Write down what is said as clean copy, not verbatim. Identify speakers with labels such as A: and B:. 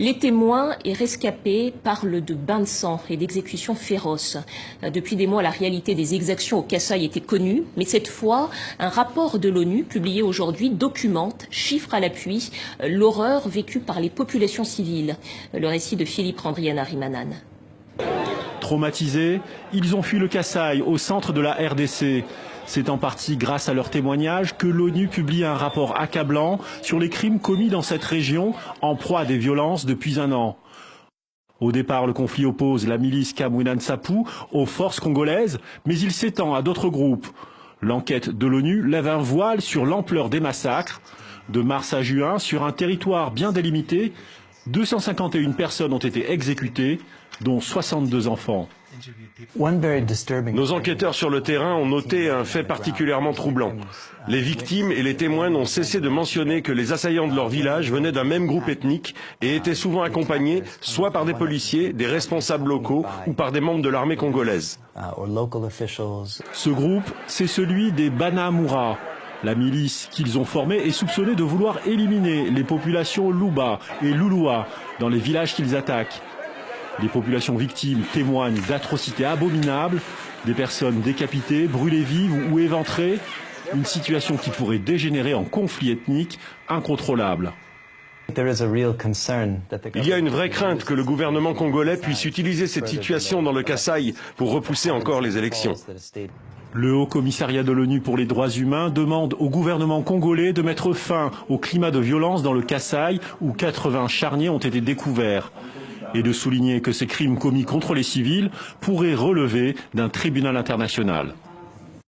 A: Les témoins et rescapés parlent de bains de sang et d'exécutions féroces. Depuis des mois, la réalité des exactions au Kasaï était connue, mais cette fois, un rapport de l'ONU publié aujourd'hui documente, chiffre à l'appui, l'horreur vécue par les populations civiles. Le récit de Philippe Randrianarimanan.
B: Traumatisés, ils ont fui le Kasaï au centre de la RDC. C'est en partie grâce à leurs témoignages que l'ONU publie un rapport accablant sur les crimes commis dans cette région en proie à des violences depuis un an. Au départ, le conflit oppose la milice Kamwina Nsapu aux forces congolaises, mais il s'étend à d'autres groupes. L'enquête de l'ONU lève un voile sur l'ampleur des massacres. De mars à juin, sur un territoire bien délimité, 251 personnes ont été exécutées, dont 62 enfants.
C: Nos enquêteurs sur le terrain ont noté un fait particulièrement troublant. Les victimes et les témoins n'ont cessé de mentionner que les assaillants de leur village venaient d'un même groupe ethnique et étaient souvent accompagnés soit par des policiers, des responsables locaux ou par des membres de l'armée congolaise.
B: Ce groupe, c'est celui des Banamura. La milice qu'ils ont formée est soupçonnée de vouloir éliminer les populations Luba et Lulua dans les villages qu'ils attaquent. Les populations victimes témoignent d'atrocités abominables, des personnes décapitées, brûlées vives ou éventrées, une situation qui pourrait dégénérer en conflit ethnique incontrôlable.
C: Il y a une vraie crainte que le gouvernement congolais puisse utiliser cette situation dans le Kasaï pour repousser encore les élections.
B: Le Haut Commissariat de l'ONU pour les droits humains demande au gouvernement congolais de mettre fin au climat de violence dans le Kasaï où 80 charniers ont été découverts et de souligner que ces crimes commis contre les civils pourraient relever d'un tribunal international.